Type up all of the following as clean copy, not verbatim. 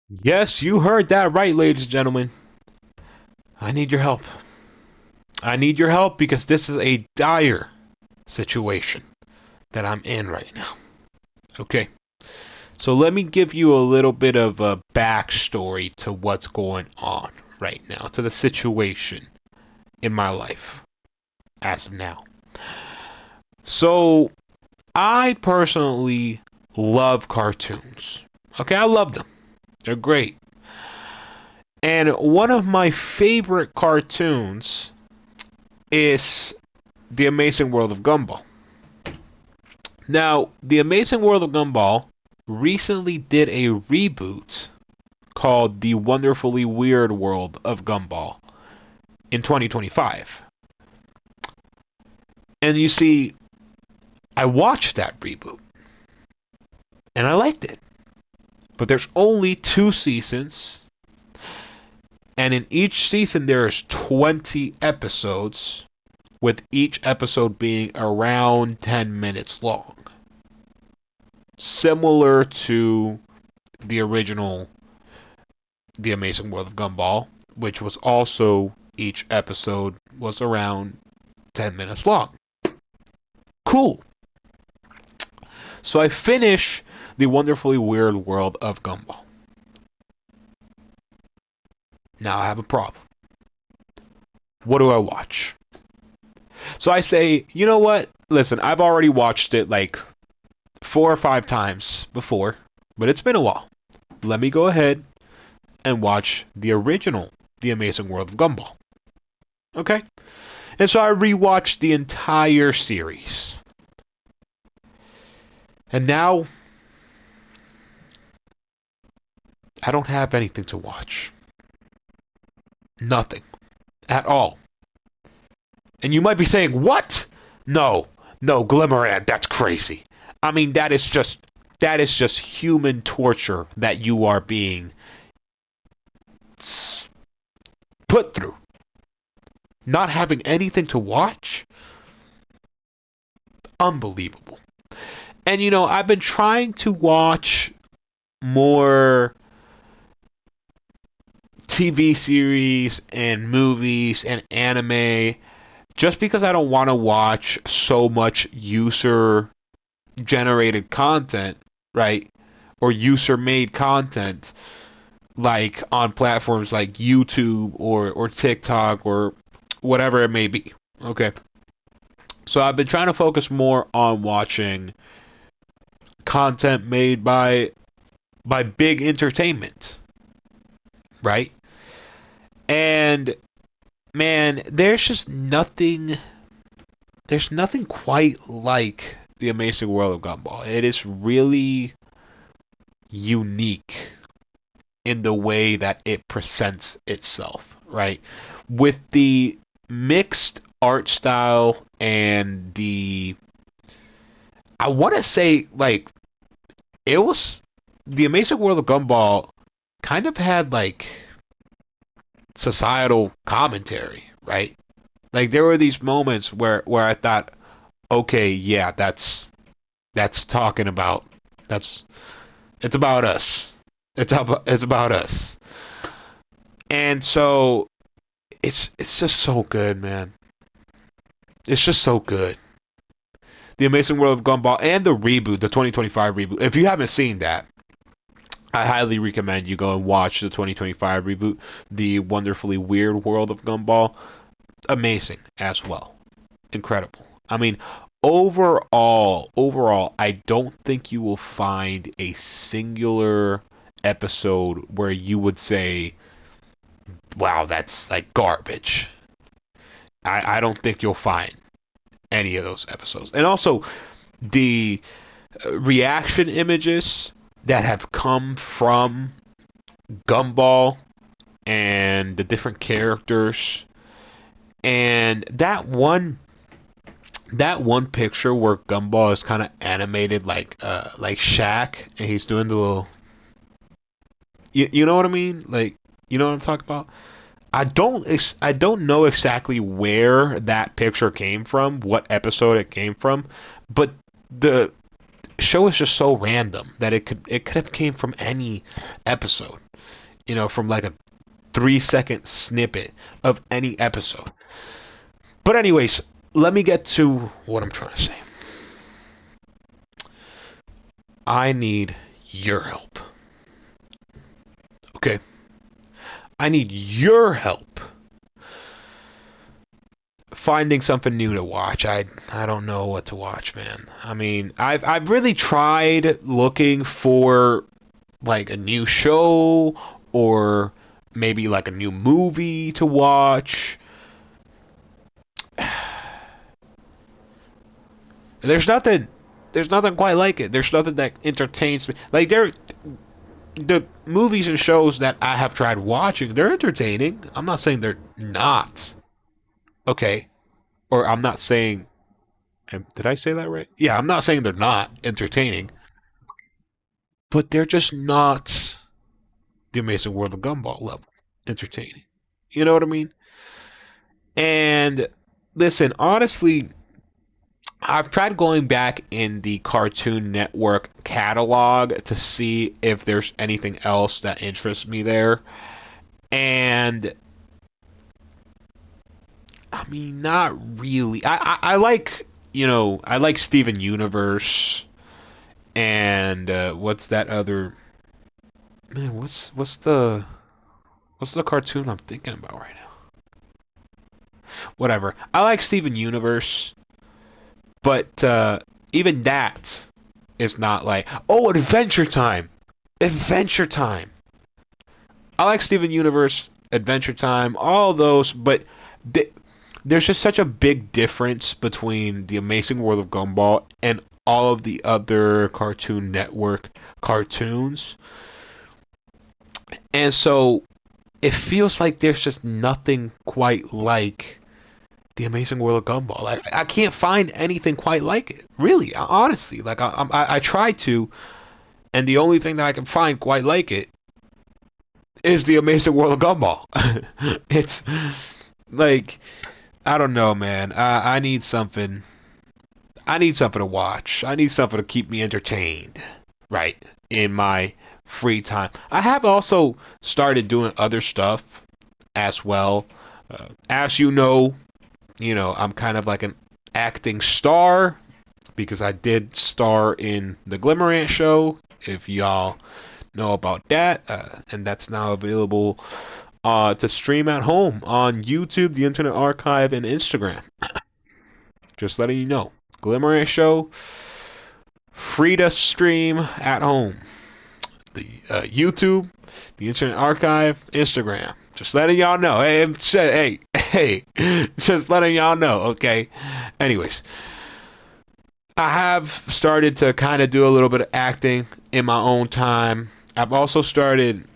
Yes, you heard that right, ladies and gentlemen. I need your help. I need your help because this is a dire situation that I'm in right now. Okay, so let me give you a little bit of a backstory to what's going on right now, to the situation in my life as of now. So, I personally love cartoons. Okay, I love them. They're great. And one of my favorite cartoons is The Amazing World of Gumball. Now, The Amazing World of Gumball recently did a reboot called The Wonderfully Weird World of Gumball in 2025. And you see, I watched that reboot and I liked it. But there's only 2 seasons, and in each season there's 20 episodes, with each episode being around 10 minutes long. Similar to the original The Amazing World of Gumball, which was also each episode was around 10 minutes long. Cool. So I finish The Wonderfully Weird World of Gumball. Now I have a problem. What do I watch? So I say, you know what? Listen, I've already watched it like 4 or 5 times before, but it's been a while. Let me go ahead and watch the original The Amazing World of Gumball. Okay? And so I rewatched the entire series. And now I don't have anything to watch. Nothing. At all. And you might be saying, what? No, Glimmerant, that's crazy. I mean, that is just human torture that you are being put through. Not having anything to watch? Unbelievable. And I've been trying to watch more TV series and movies and anime just because I don't want to watch so much user generated content, right? Or user made content like on platforms like YouTube or TikTok or whatever it may be. Okay. So I've been trying to focus more on watching content made by big entertainment, right? And man, there's nothing quite like The Amazing World of Gumball. It is really unique in the way that it presents itself, right? With the mixed art style and I want to say, like, it was The Amazing World of Gumball kind of had like societal commentary, right? Like there were these moments where I thought, okay, yeah, that's talking about that's it's about us. It's about us. And so it's just so good, man. It's just so good. The Amazing World of Gumball and the reboot, the 2025 reboot. If you haven't seen that, I highly recommend you go and watch the 2025 reboot, The Wonderfully Weird World of Gumball. Amazing as well. Incredible. I mean, overall, I don't think you will find a singular episode where you would say, wow, that's like garbage. I don't think you'll find any of those episodes. And also, the reaction images that have come from Gumball and the different characters, and that one picture where Gumball is kind of animated like Shaq, and he's doing the little, you know what I mean? Like, you know what I'm talking about? I don't know exactly where that picture came from, what episode it came from, but the show is just so random that it could have came from any episode, from like a 3-second snippet of any episode. But anyways, let me get to what I'm trying to say. I need your help. Okay? I need your help finding something new to watch. I don't know what to watch, man. I mean, I've really tried looking for like a new show or maybe like a new movie to watch. There's nothing quite like it. There's nothing that entertains me. Like the movies and shows that I have tried watching, they're entertaining. I'm not saying they're not. Okay. Or I'm not saying, did I say that right? Yeah, I'm not saying they're not entertaining, but they're just not the Amazing World of Gumball level entertaining. You know what I mean? And listen, honestly, I've tried going back in the Cartoon Network catalog to see if there's anything else that interests me there. And I mean, not really. I like, I like Steven Universe and what's that other man? What's the cartoon I'm thinking about right now? Whatever. I like Steven Universe, but even that is not like, oh, Adventure Time. Adventure Time. I like Steven Universe, Adventure Time, all those, but there's just such a big difference between The Amazing World of Gumball and all of the other Cartoon Network cartoons. And so it feels like there's just nothing quite like The Amazing World of Gumball. Like, I can't find anything quite like it. Really, honestly. Like, I try to, and the only thing that I can find quite like it is The Amazing World of Gumball. It's like, I don't know, man. I need something. I need something to watch. I need something to keep me entertained, right, in my free time. I have also started doing other stuff as well. As I'm kind of like an acting star because I did star in the Glimmerant show, if y'all know about that, and that's now available to stream at home on YouTube, the Internet Archive, and Instagram. Just letting you know. Glimmerant show, free to stream at home. The YouTube, the Internet Archive, Instagram. Just letting y'all know. Hey, just letting y'all know, okay? Anyways, I have started to kind of do a little bit of acting in my own time. I've also started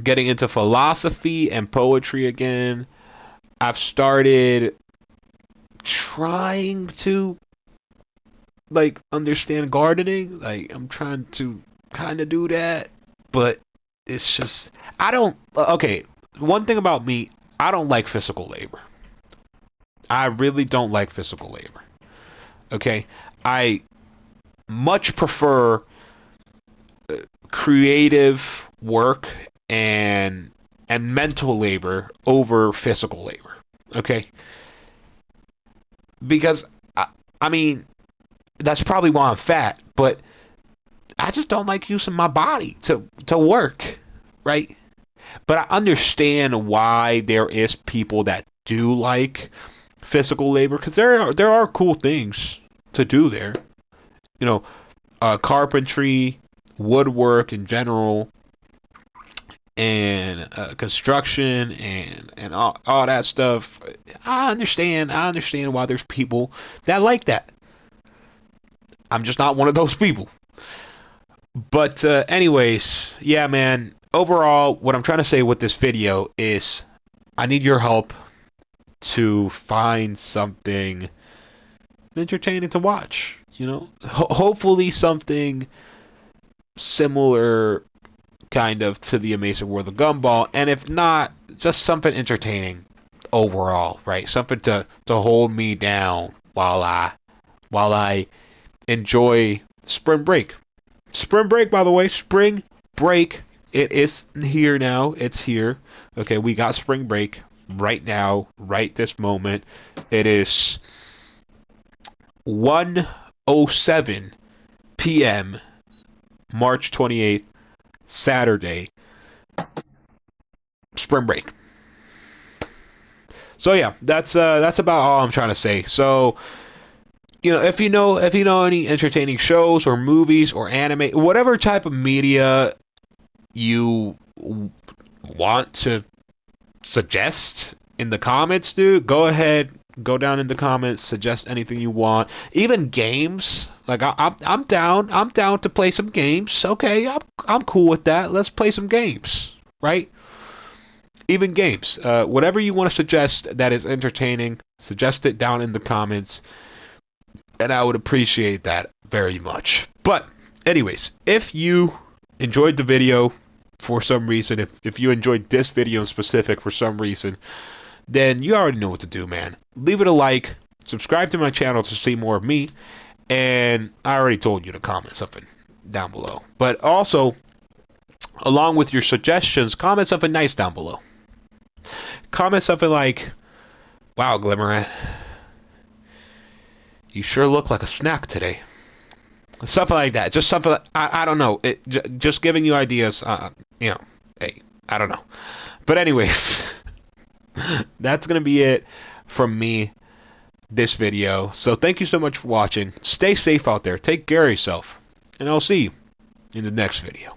getting into philosophy and poetry again. I've started trying to understand gardening. Like, I'm trying to kind of do that, but it's just okay, one thing about me, I don't like physical labor. I really don't like physical labor. Okay? I much prefer creative work and mental labor over physical labor. Okay? Because I mean, that's probably why I'm fat, but I just don't like using my body to work, right? But I understand why there is people that do like physical labor, because there are cool things to do there. Carpentry, woodwork in general, and construction and all that stuff. I understand why there's people that like that. I'm just not one of those people. But anyways, yeah, man. Overall, what I'm trying to say with this video is I need your help to find something entertaining to watch. Hopefully something similar kind of to The Amazing World of Gumball, and if not, just something entertaining overall, right? Something to hold me down while I enjoy spring break. Spring break, by the way, spring break. It is here now. It's here. Okay, we got spring break right now, right this moment. It is 1:07 p.m. March 28th, Saturday. Spring break. So yeah, that's about all I'm trying to say. So if you know any entertaining shows or movies or anime, whatever type of media you want to suggest in the comments, dude, go ahead, go down in the comments, suggest anything you want. Even games, like I'm down. I'm down to play some games. Okay, I'm cool with that. Let's play some games, right? Even games, whatever you want to suggest that is entertaining, suggest it down in the comments, and I would appreciate that very much. But anyways, if you enjoyed the video for some reason, if you enjoyed this video in specific for some reason, then you already know what to do, man. Leave it a like, subscribe to my channel to see more of me, and I already told you to comment something down below. But also, along with your suggestions, comment something nice down below. Comment something like, wow, Glimmerant, you sure look like a snack today. Something like that. Just something, I don't know. Just giving you ideas, hey, I don't know. But anyways, that's going to be it from me this video. So thank you so much for watching. Stay safe out there. Take care of yourself. And I'll see you in the next video.